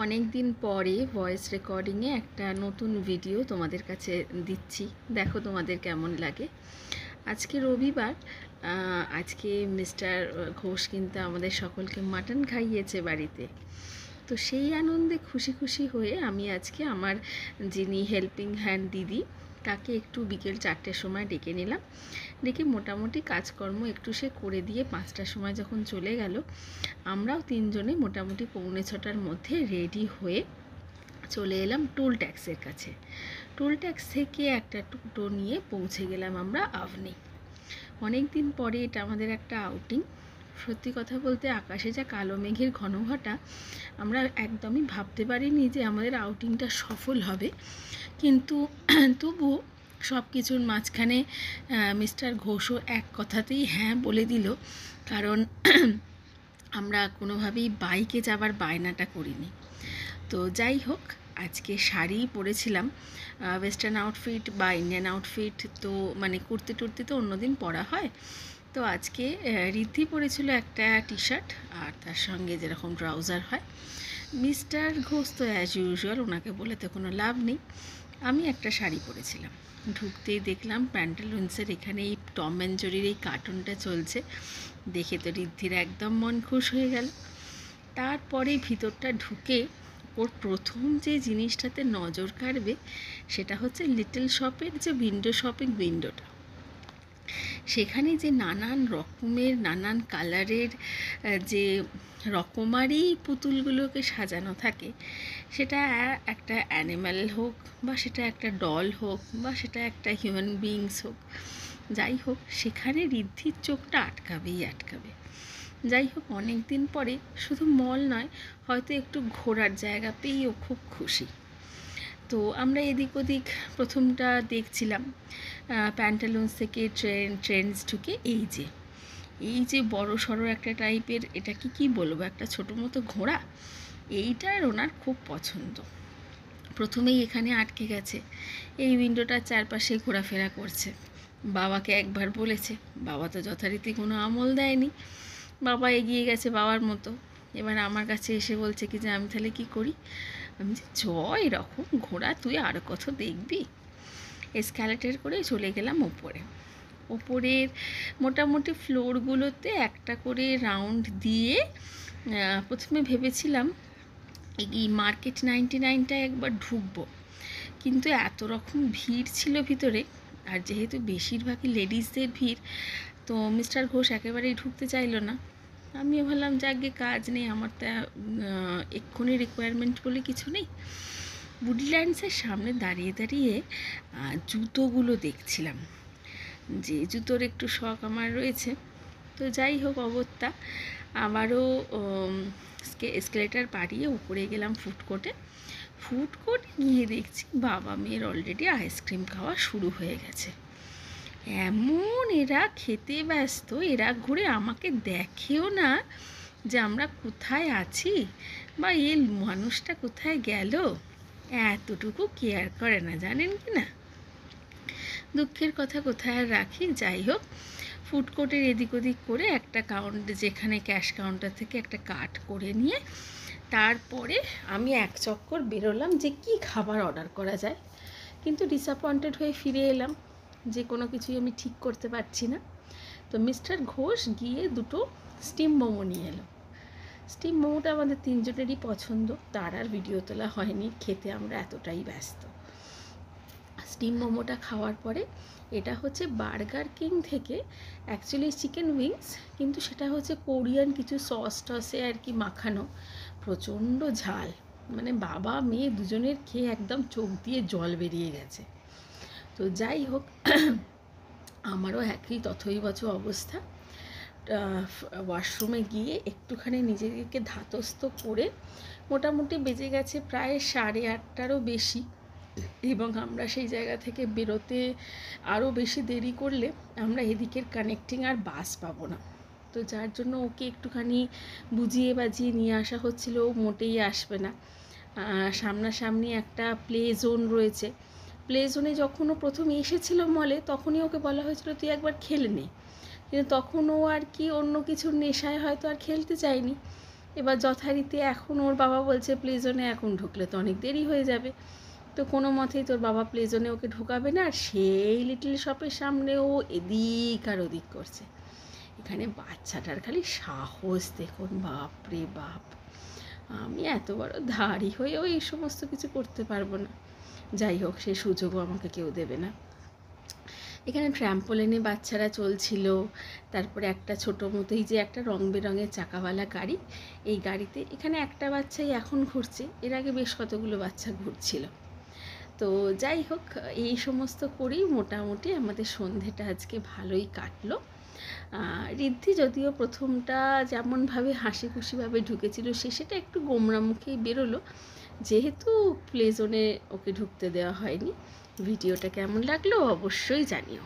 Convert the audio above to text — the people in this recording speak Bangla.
অনেক দিন পরে ভয়েস রেকর্ডিংয়ে একটা নতুন ভিডিও তোমাদের কাছে দিচ্ছি, দেখো তোমাদের কেমন লাগে। আজকে রবিবার, আজকে মিস্টার ঘোষ কিন্তু আমাদের সকলকে মাটন খাইয়েছে বাড়িতে। তো সেই আনন্দে খুশি খুশি হয়ে আমি আজকে আমার যিনি হেল্পিং হ্যান্ড দিদি তাকে একটু বিকেল 4টের সময় ডেকে নিলাম। ডেকে মোটামুটি কাজকর্ম একটু সে করে দিয়ে 5টার সময় যখন চলে গেল, আমরাও তিনজনে মোটামুটি 6:45টার মধ্যে রেডি হয়ে চলে এলাম টোল ট্যাক্সের কাছে। টোল ট্যাক্স থেকে একটা টোটো নিয়ে পৌঁছে গেলাম আমরা আভনি। অনেক দিন পরে এটা আমাদের একটা আউটিং। সত্যি কথা বলতে আকাশে যা কালো মেঘের ঘনঘটা, আমরা একদমই ভাবতে পারিনি যে আমাদের আউটিংটা সফল হবে। কিন্তু তবুও সব কিছুর মাঝখানে মিস্টার ঘোষও এক কথাতেই হ্যাঁ বলে দিল, কারণ আমরা কোনোভাবেই বাইকে যাবার বায়নাটা করিনি। তো যাই হোক, আজকে শাড়ি পরেছিলাম, ওয়েস্টার্ন আউটফিট বা ইন্ডিয়ান আউটফিট তো মানে কুর্তি টুর্তি তো অন্যদিন পরা হয়। তো আজকে রিদ্ধি পরেছিল একটা টি শার্ট আর তার সঙ্গে যেরকম ট্রাউজার হয়। মিস্টার ঘোষ তো অ্যাজ ইউজুয়াল, ওনাকে বলে তো কোনো লাভ নেই। আমি একটা শাড়ি পরেছিলাম। ঢুকতেই দেখলাম প্যান্টালুন্সের এখানে এই টম অ্যান্ড জেরির এই কার্টুনটা চলছে, দেখে তো রিদ্ধির একদম মন খুশ হয়ে গেল। তারপরে ভিতরটা ঢুকে ওর প্রথম যে জিনিসটাতে নজর কাড়বে সেটা হচ্ছে লিটল শপের যে উইন্ডো শপিং উইন্ডোটা। সেখানে যে নানান রকমের নানান কালারের যে রকমারি পুতুলগুলোকে সাজানো থাকে, সেটা একটা অ্যানিম্যাল হোক বা সেটা একটা ডল হোক বা সেটা একটা হিউম্যান বিইংস হোক, যাই হোক সেখানে রিদ্ধির চোখটা আটকাবেই আটকাবে। যাই হোক, অনেক দিন পরে শুধু মল নয়, হয়তো একটু ঘোরার জায়গা পেয়েও খুব খুশি। তো আমরা এদিক ওদিক প্রথমটা দেখছিলাম প্যান্টালুন্স থেকে ট্রেন্ডস ঢুকে এই যে বড় সড়ো একটা টাইপের, এটা কি বলবো, একটা ছোটো মতো ঘোড়া, এইটার ওনার খুব পছন্দ। প্রথমেই এখানে আটকে গেছে, এই উইন্ডোটার চারপাশে ঘোরাফেরা করছে। বাবাকে একবার বলেছে, বাবা তো যথারীতি কোনো আমল দেয়নি, বাবা এগিয়ে গেছে বাবার মতো। এবার আমার কাছে এসে বলছে কি যে আমি তাহলে কী করি। আমি যে এরকম ঘোড়া তুই আরও কত দেখবি। এসক্যালেটর করে চলে গেলাম ওপরের মোটামুটি ফ্লোরগুলোতে একটা করে রাউন্ড দিয়ে প্রথমে ভেবেছিলাম এই মার্কেট 99টায় একবার ঢুকবো, কিন্তু এত রকম ভিড় ছিল ভিতরে, আর যেহেতু বেশিরভাগই লেডিসদের ভিড়, তো মিস্টার ঘোষ একেবারেই ঢুকতে চাইলো না। আমিও ভাবলাম যাকে কাজ নেই, আমার তা এক্ষুনি রিকোয়ারমেন্ট বলে কিছু নেই। উডল্যান্ডসের সামনে দাঁড়িয়ে দাঁড়িয়ে জুতোগুলো দেখছিলাম, যে জুতোর একটু শখ আমার রয়েছে। তো যাই হোক, অগত্যা আবারও এসকেলেটার পাড়িয়ে উপরে গেলাম ফুড গিয়ে দেখছি বাবা মেয়ের অলরেডি আইসক্রিম খাওয়া শুরু হয়ে গেছে। এমন এরা খেতে ব্যস্ত, এরা ঘুরে আমাকে দেখেও না যে আমরা কোথায় আছি বা এই মানুষটা কোথায় গেল, এতটুকু কেয়ার করে না, জানেন কি না। দুঃখের কথা কোথায় আর রাখি। যাই হোক, ফুড কোর্টের এদিক ওদিক করে একটা যেখানে ক্যাশ কাউন্টার থেকে একটা কার্ট করে নিয়ে তারপরে আমি এক চক্কর বেরোলাম যে কি খাবার অর্ডার করা যায়, কিন্তু ডিসঅ্যাপয়েন্টেড হয়ে ফিরে এলাম যে কোনো কিছুই আমি ঠিক করতে পারছি না। তো মিস্টার ঘোষ গিয়ে দুটো স্টিম মোমো নিয়ে এলো। স্টিম মোমোটা আমাদের তিনজনেরই পছন্দ, তার আর ভিডিও তোলা হয়নি, খেতে আমরা এতটাই ব্যস্ত। স্টিম মোমোটা খাওয়ার পরে, এটা হচ্ছে বার্গার কিং থেকে অ্যাকচুয়ালি চিকেন উইংস, কিন্তু সেটা হচ্ছে কোরিয়ান কিছু সস টসে আর কি মাখানো, প্রচণ্ড ঝাল, মানে বাবা মেয়ে দুজনের খেয়ে একদম চোখ দিয়ে জল বেরিয়ে গেছে। তো যাই হোক, আমারও একই তথৈবচ অবস্থা। ওয়াশরুমে গিয়ে একটুখানি নিজেকে ধাতস্থ করে মোটামুটি বেজে গেছে প্রায় 8:30টারও বেশি, এবং আমরা সেই জায়গা থেকে বেরোতে আরও বেশি দেরি করলে আমরা এদিকের কানেক্টিং আর বাস পাবো না। তো যার জন্য ওকে একটুখানি বুঝিয়ে বাজিয়ে নিয়ে আসা হচ্ছিল, ও মোটেই আসবে না। সামনাসামনি একটা প্লে জোন রয়েছে, প্লে জোনে যখন ও প্রথম এসেছিল মলে, তখনই ওকে বলা হয়েছিল তুই একবার খেলে নে, কিন্তু তখন ও আর কি অন্য কিছুর নেশায় হয়তো আর খেলতে চায়নি। এবার যথারীতি এখন ওর বাবা বলছে প্লে জোনে এখন ঢুকলে তো অনেক দেরি হয়ে যাবে, তো কোনো মতেই তোর বাবা প্লে জোনে ওকে ঢোকাবে না। আর সেই লিটল শপের সামনে ও এদিক আর ওদিক করছে। এখানে বাচ্চাটার খালি সাহস দেখুন, বাপ রে বাপ, আমি এত বড় ধাড়ি হয়েও এই সমস্ত কিছু করতে পারবো না। যাই হোক, সে সুযোগও আমাকে কেউ দেবে না। এখানে ট্র্যাম্পোলিনে বাচ্চারা চলছিল, তারপরে একটা ছোটো মতোই যে একটা রং বেরঙের চাকাওয়ালা গাড়ি, এই গাড়িতে এখানে একটা বাচ্চাই এখন ঘুরছে, এর আগে বেশ কতগুলো বাচ্চা ঘুরছিল। তো যাই হোক, এই সমস্ত করেই মোটামুটি আমাদের সন্ধেটা আজকে ভালোই কাটলো। ঋদ্ধি যদিও প্রথমটা যেমনভাবে হাসি খুশিভাবে ঢুকেছিল, শেষেটা একটু গোমরা মুখেই বেরোলো, যেহেতু প্লে জোনে ওকে ঢুকতে দেওয়া হয়নি। ভিডিওটা কেমন লাগলো অবশ্যই জানিও।